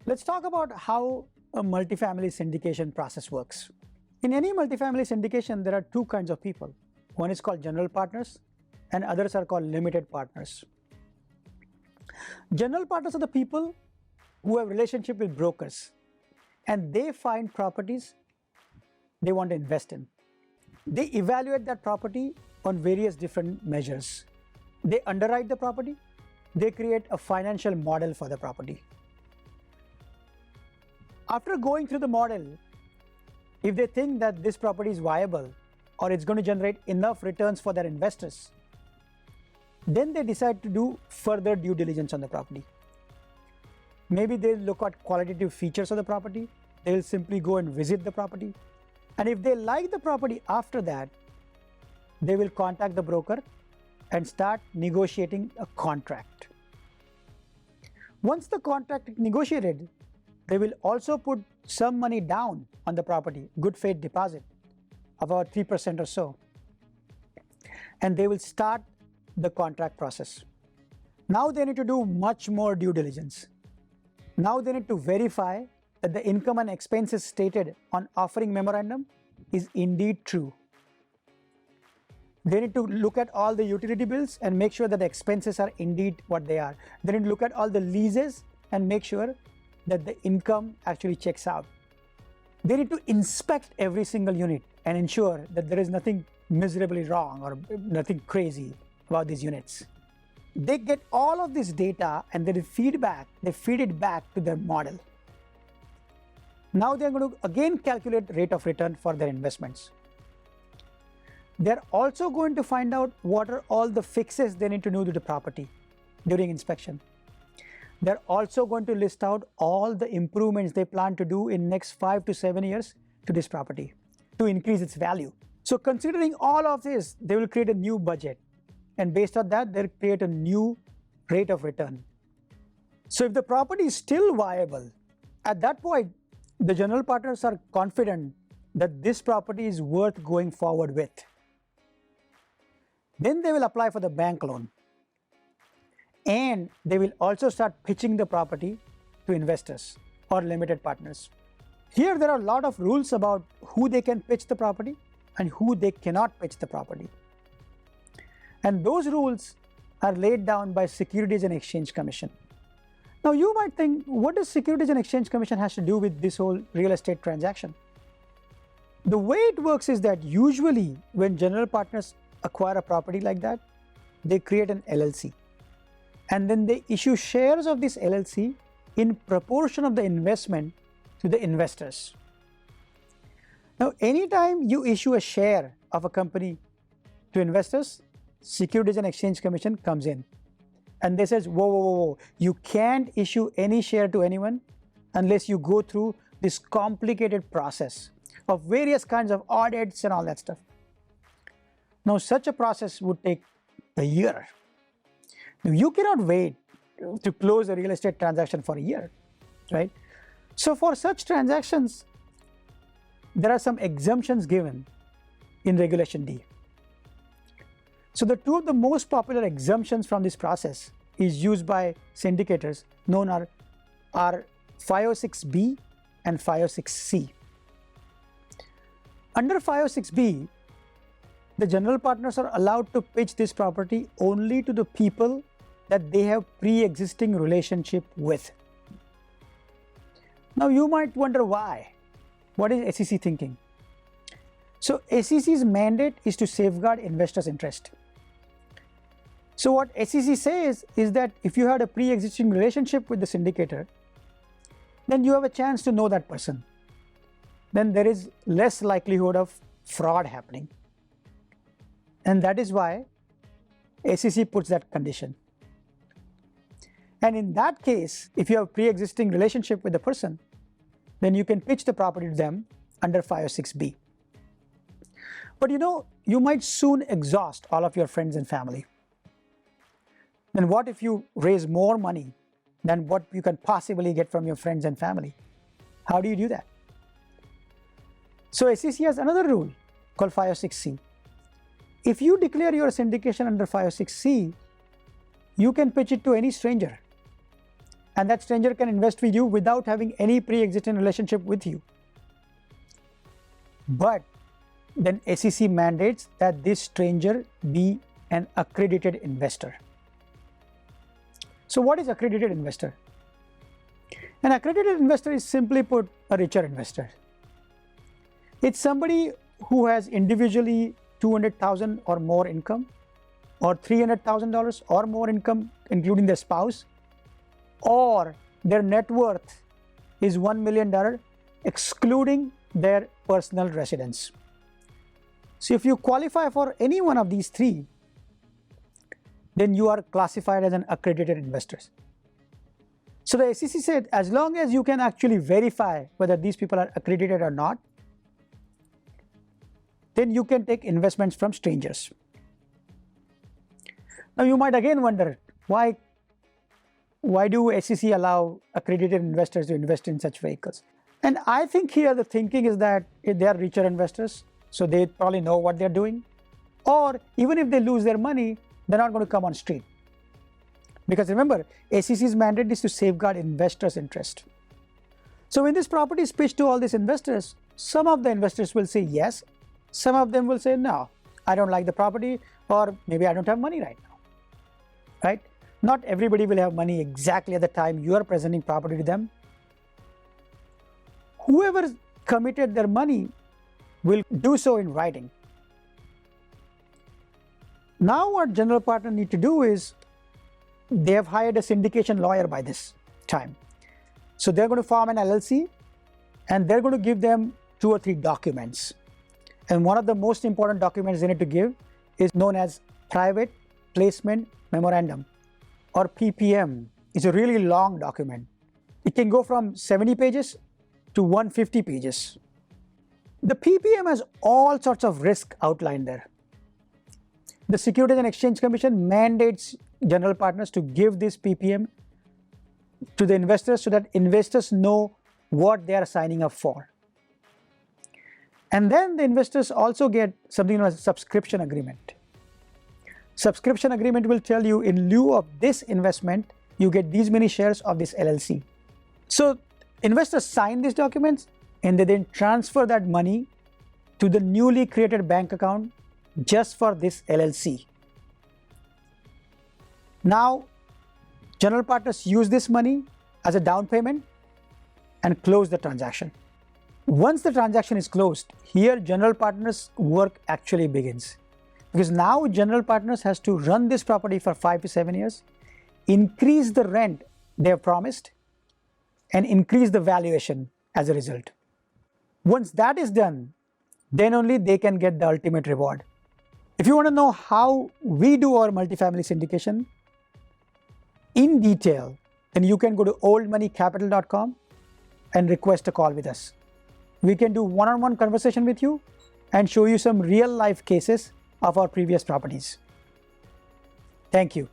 Let's talk about how a multifamily syndication process works. In any multifamily syndication, there are two kinds of people. One is called general partners and others are called limited partners. General partners are the people who have relationship with brokers and they find properties they want to invest in. They evaluate that property on various different measures. They underwrite the property. They create a financial model for the property. After going through the model, if they think that this property is viable or it's going to generate enough returns for their investors, then they decide to do further due diligence on the property. Maybe they'll look at qualitative features of the property. They'll simply go and visit the property. And if they like the property after that, they will contact the broker and start negotiating a contract. Once the contract is negotiated, they will also put some money down on the property, good faith deposit, about 3% or so. And they will start the contract process. Now they need to do much more due diligence. Now they need to verify that the income and expenses stated on offering memorandum is indeed true. They need to look at all the utility bills and make sure that the expenses are indeed what they are. They need to look at all the leases and make sure that the income actually checks out. They need to inspect every single unit and ensure that there is nothing miserably wrong or nothing crazy about these units. They get all of this data and they feed it back to their model. Now they're going to again calculate rate of return for their investments. They're also going to find out what are all the fixes they need to do to the property during inspection. They're also going to list out all the improvements they plan to do in next 5 to 7 years to this property to increase its value. So considering all of this, they will create a new budget. And based on that, they'll create a new rate of return. So if the property is still viable, at that point, the general partners are confident that this property is worth going forward with. Then they will apply for the bank loan. And they will also start pitching the property to investors or limited partners. Here there are a lot of rules about who they can pitch the property and who they cannot pitch the property. And those rules are laid down by Securities and Exchange Commission. Now you might think, what does Securities and Exchange Commission has to do with this whole real estate transaction? The way it works is that usually when general partners acquire a property like that, they create an LLC. And then they issue shares of this LLC in proportion of the investment to the investors. Now, anytime you issue a share of a company to investors, Securities and Exchange Commission comes in and they says, whoa, you can't issue any share to anyone unless you go through this complicated process of various kinds of audits and all that stuff. Now, such a process would take a year. Now, you cannot wait to close a real estate transaction for a year, right? So for such transactions, there are some exemptions given in Regulation D. So the two of the most popular exemptions from this process is used by syndicators known are 506B and 506C. Under 506B, the general partners are allowed to pitch this property only to the people that they have pre-existing relationship with. Now you might wonder why. What is SEC thinking? So SEC's mandate is to safeguard investors' interest. So what SEC says is that if you had a pre-existing relationship with the syndicator, then you have a chance to know that person. Then there is less likelihood of fraud happening. And that is why SEC puts that condition. And in that case, if you have pre-existing relationship with the person, then you can pitch the property to them under 506B. But you might soon exhaust all of your friends and family. Then what if you raise more money than what you can possibly get from your friends and family? How do you do that? So SEC has another rule called 506C. If you declare your syndication under 506C, you can pitch it to any stranger. and that stranger can invest with you without having any pre-existing relationship with you. But then SEC mandates that this stranger be an accredited investor. So what is accredited investor? An accredited investor is, simply put, a richer investor. It's somebody who has individually $200,000 or more income, or $300,000 or more income, including their spouse, or their net worth is $1 million, excluding their personal residence. So if you qualify for any one of these three, then you are classified as an accredited investor. So the SEC said, as long as you can actually verify whether these people are accredited or not, then you can take investments from strangers. Now you might again wonder, why do SEC allow accredited investors to invest in such vehicles? And I think here the thinking is that if they are richer investors, so they probably know what they're doing, or even if they lose their money, they're not going to come on street. Because remember, SEC's mandate is to safeguard investors' interest. So when this property is pitched to all these investors, some of the investors will say yes, some of them will say no, I don't like the property, or maybe I don't have money right now, right? Not everybody will have money exactly at the time you are presenting property to them. Whoever committed their money will do so in writing. Now what general partner need to do is, they have hired a syndication lawyer by this time. So they're going to form an LLC, and they're going to give them 2 or 3 documents. And one of the most important documents they need to give is known as Private Placement Memorandum, or PPM. It's a really long document. It can go from 70 pages to 150 pages. The PPM has all sorts of risk outlined there. The Securities and Exchange Commission mandates general partners to give this PPM to the investors so that investors know what they are signing up for. And then the investors also get something known as a subscription agreement. Subscription agreement will tell you, in lieu of this investment, you get these many shares of this LLC. So investors sign these documents, and they then transfer that money to the newly created bank account just for this LLC. Now, general partners use this money as a down payment and close the transaction. Once the transaction is closed, here general partners' work actually begins. Because now general partners has to run this property for 5 to 7 years, increase the rent they have promised, and increase the valuation as a result. Once that is done, then only they can get the ultimate reward. If you want to know how we do our multifamily syndication in detail, then you can go to oldmoneycapital.com and request a call with us. We can do one-on-one conversation with you and show you some real-life cases of our previous properties. Thank you.